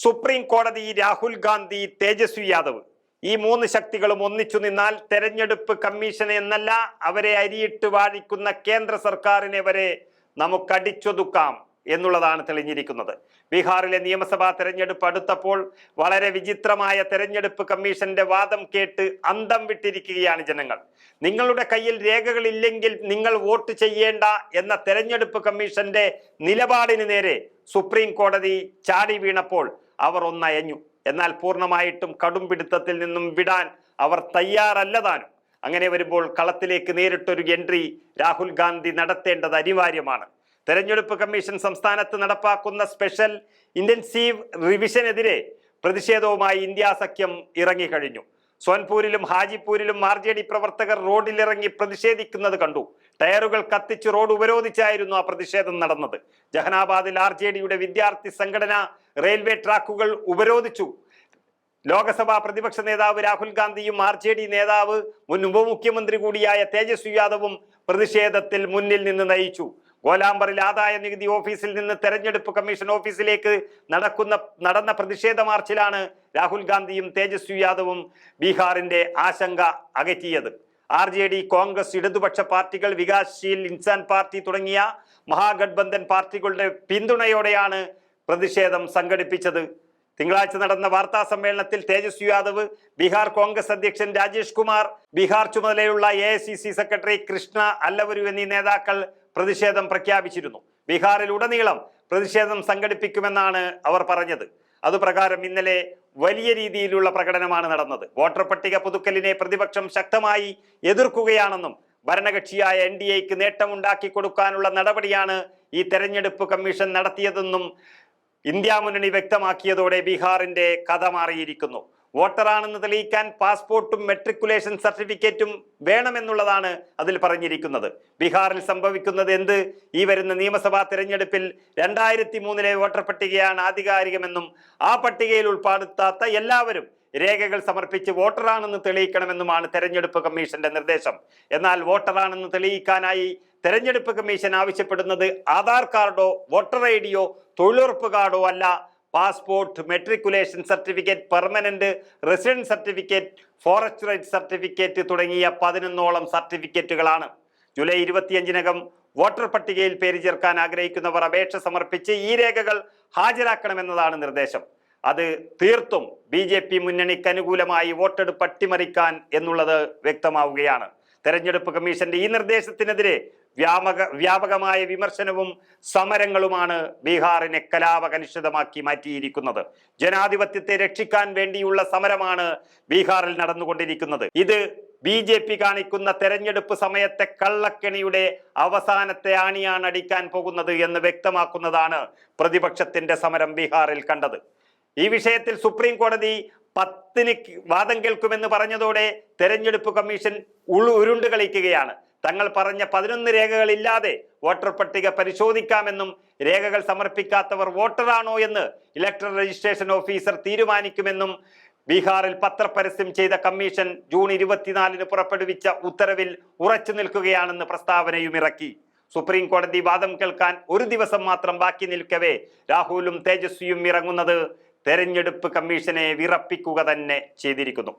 Supreme കോടതി, രാഹുൽ ഗാന്ധി, തേജസ്വി യാദവ് ഈ മൂന്ന് ശക്തികളും ഒന്നിച്ചു നിന്നാൽ തെരഞ്ഞെടുപ്പ് കമ്മീഷൻ എന്നല്ല, അവരെ അരിയിട്ട് വാഴിക്കുന്ന കേന്ദ്ര സർക്കാരിനെ വരെ നമുക്ക് അടിച്ചൊതുക്കാം എന്നുള്ളതാണ് തെളിഞ്ഞിരിക്കുന്നത്. ബീഹാറിലെ നിയമസഭാ തെരഞ്ഞെടുപ്പ് അടുത്തപ്പോൾ വളരെ വിചിത്രമായ തെരഞ്ഞെടുപ്പ് കമ്മീഷന്റെ വാദം കേട്ട് അന്തം വിട്ടിരിക്കുകയാണ് ജനങ്ങൾ. നിങ്ങളുടെ കയ്യിൽ രേഖകളില്ലെങ്കിൽ നിങ്ങൾ വോട്ട് ചെയ്യേണ്ട എന്ന തെരഞ്ഞെടുപ്പ് കമ്മീഷന്റെ നിലപാടിന് നേരെ സുപ്രീം കോടതി ചാടി വീണപ്പോൾ അവർ ഒന്നയഞ്ഞു. എന്നാൽ പൂർണ്ണമായിട്ടും കടുംപിടുത്തത്തിൽ നിന്നും വിടാൻ അവർ തയ്യാറല്ലതാനും. അങ്ങനെ വരുമ്പോൾ കളത്തിലേക്ക് നേരിട്ടൊരു എൻട്രി രാഹുൽ ഗാന്ധി നടത്തേണ്ടത് അനിവാര്യമാണ്. തെരഞ്ഞെടുപ്പ് കമ്മീഷൻ സംസ്ഥാനത്ത് നടപ്പാക്കുന്ന സ്പെഷ്യൽ ഇന്റൻസീവ് റിവിഷനെതിരെ പ്രതിഷേധവുമായി ഇന്ത്യ സഖ്യം ഇറങ്ങിക്കഴിഞ്ഞു. സോൻപൂരിലും ഹാജിപ്പൂരിലും RJD പ്രവർത്തകർ റോഡിലിറങ്ങി പ്രതിഷേധിക്കുന്നത് കണ്ടു. ടയറുകൾ കത്തിച്ച് റോഡ് ഉപരോധിച്ചായിരുന്നു ആ പ്രതിഷേധം നടന്നത്. ജഹനാബാദിൽ RJDയുടെ വിദ്യാർത്ഥി സംഘടന റെയിൽവേ ട്രാക്കുകൾ ഉപരോധിച്ചു. ലോക്സഭാ പ്രതിപക്ഷ നേതാവ് രാഹുൽ ഗാന്ധിയും RJD നേതാവ് മുൻ ഉപമുഖ്യമന്ത്രി കൂടിയായ തേജസ്വി യാദവും പ്രതിഷേധത്തിൽ മുന്നിൽ നിന്ന് നയിച്ചു. ഗോലാംബറിൽ ആദായ നികുതി ഓഫീസിൽ നിന്ന് തെരഞ്ഞെടുപ്പ് കമ്മീഷൻ ഓഫീസിലേക്ക് നടന്ന പ്രതിഷേധ മാർച്ചിലാണ് രാഹുൽ ഗാന്ധിയും തേജസ്വി യാദവും ബീഹാറിന്റെ ആശങ്ക അകറ്റിയത്. RJD, കോൺഗ്രസ്, ഇടതുപക്ഷ പാർട്ടികൾ, വികാസ്ശീൽ ഇൻസാൻ പാർട്ടി തുടങ്ങിയ മഹാഗഠബന്ധൻ പാർട്ടികളുടെ പിന്തുണയോടെയാണ് പ്രതിഷേധം സംഘടിപ്പിച്ചത്. തിങ്കളാഴ്ച നടന്ന വാർത്താ സമ്മേളനത്തിൽ തേജസ്വി യാദവ്, ബീഹാർ കോൺഗ്രസ് അധ്യക്ഷൻ രാജേഷ് കുമാർ, ബീഹാർ ചുമതലയുള്ള AICC സെക്രട്ടറി കൃഷ്ണ അല്ലവരു എന്നീ നേതാക്കൾ പ്രതിഷേധം പ്രഖ്യാപിച്ചിരുന്നു. ബീഹാറിൽ ഉടനീളം പ്രതിഷേധം സംഘടിപ്പിക്കുമെന്നാണ് അവർ പറഞ്ഞത്. അതുപ്രകാരം ഇന്നലെ വലിയ രീതിയിലുള്ള പ്രകടനമാണ് നടന്നത്. വോട്ടർ പട്ടിക പുതുക്കലിനെ പ്രതിപക്ഷം ശക്തമായി എതിർക്കുകയാണെന്നും ഭരണകക്ഷിയായ NDAക്ക് നേട്ടമുണ്ടാക്കി കൊടുക്കാനുള്ള നടപടിയാണ് ഈ തെരഞ്ഞെടുപ്പ് കമ്മീഷൻ നടത്തിയതെന്നും ഇന്ത്യ മുന്നണി വ്യക്തമാക്കിയതോടെ ബീഹാറിന്റെ കഥ മാറിയിരിക്കുന്നു. വോട്ടറാണെന്ന് തെളിയിക്കാൻ പാസ്പോർട്ടും മെട്രിക്കുലേഷൻ സർട്ടിഫിക്കറ്റും വേണമെന്നുള്ളതാണ് അതിൽ പറഞ്ഞിരിക്കുന്നത്. ബീഹാറിൽ സംഭവിക്കുന്നത് എന്ത്? ഈ വരുന്ന നിയമസഭാ തെരഞ്ഞെടുപ്പിൽ 2003 വോട്ടർ പട്ടികയാണ് ആധികാരികമെന്നും ആ പട്ടികയിൽ ഉൾപ്പെടുത്താത്ത എല്ലാവരും രേഖകൾ സമർപ്പിച്ച് വോട്ടറാണെന്ന് തെളിയിക്കണമെന്നുമാണ് തെരഞ്ഞെടുപ്പ് കമ്മീഷന്റെ നിർദ്ദേശം. എന്നാൽ വോട്ടറാണെന്ന് തെളിയിക്കാനായി തെരഞ്ഞെടുപ്പ് കമ്മീഷൻ ആവശ്യപ്പെടുന്നത് ആധാർ കാർഡോ വോട്ടർ ID-യോ തൊഴിലുറപ്പ് കാർഡോ അല്ല, passport, matriculation certificate, permanent residence certificate, forest right certificate തുടങ്ങിയ 11ഓളം സർട്ടിഫിക്കറ്റുകളാണ്. ജൂലൈ 25-നകം വോട്ടർ പട്ടികയിൽ പേര് ചേർക്കാൻ ആഗ്രഹിക്കുന്നവർ അപേക്ഷ സമർപ്പിച്ച് ഈ രേഖകൾ ഹാജരാക്കണമെന്നതാണ് നിർദ്ദേശം. അത് തീർത്തും BJP മുന്നണിക്ക് അനുകൂലമായി വോട്ടെടുപ്പ് അട്ടിമറിക്കാൻ എന്നുള്ളത് വ്യക്തമാവുകയാണ്. തെരഞ്ഞെടുപ്പ് കമ്മീഷന്റെ ഈ നിർദ്ദേശത്തിനെതിരെ വ്യാപകമായ വിമർശനവും സമരങ്ങളുമാണ് ബീഹാറിനെ കലാപകലുഷിതമാക്കി മാറ്റിയിരിക്കുന്നത്. ജനാധിപത്യത്തെ രക്ഷിക്കാൻ വേണ്ടിയുള്ള സമരമാണ് ബീഹാറിൽ നടന്നുകൊണ്ടിരിക്കുന്നത്. ഇത് BJP കാണിക്കുന്ന തെരഞ്ഞെടുപ്പ് സമയത്തെ കള്ളക്കെണിയുടെ അവസാനത്തെ ആണിയാണ് അടിക്കാൻ പോകുന്നത് എന്ന് വ്യക്തമാക്കുന്നതാണ് പ്രതിപക്ഷത്തിന്റെ സമരം ബീഹാറിൽ കണ്ടത്. ഈ വിഷയത്തിൽ സുപ്രീം കോടതി 10-ന് വാദം കേൾക്കുമെന്ന് പറഞ്ഞതോടെ തെരഞ്ഞെടുപ്പ് കമ്മീഷൻ ഉരുണ്ട് കളിക്കുകയാണ്. തങ്ങൾ പറഞ്ഞ 11 രേഖകളില്ലാതെ വോട്ടർ പട്ടിക പരിശോധിക്കാമെന്നും രേഖകൾ സമർപ്പിക്കാത്തവർ വോട്ടറാണോ എന്ന് ഇലക്ടറൽ രജിസ്ട്രേഷൻ ഓഫീസർ തീരുമാനിക്കുമെന്നും ബീഹാറിൽ പത്രപരസ്യം ചെയ്ത കമ്മീഷൻ ജൂൺ 24-ന് പുറപ്പെടുവിച്ച ഉത്തരവിൽ ഉറച്ചു നിൽക്കുകയാണെന്ന് പ്രസ്താവനയും ഇറക്കി. സുപ്രീം കോടതി വാദം കേൾക്കാൻ ഒരു ദിവസം മാത്രം ബാക്കി നിൽക്കവേ രാഹുലും തേജസ്വിയും ഇറങ്ങുന്നത് തെരഞ്ഞെടുപ്പ് കമ്മീഷനെ വിറപ്പിക്കുക തന്നെ ചെയ്തിരിക്കുന്നു.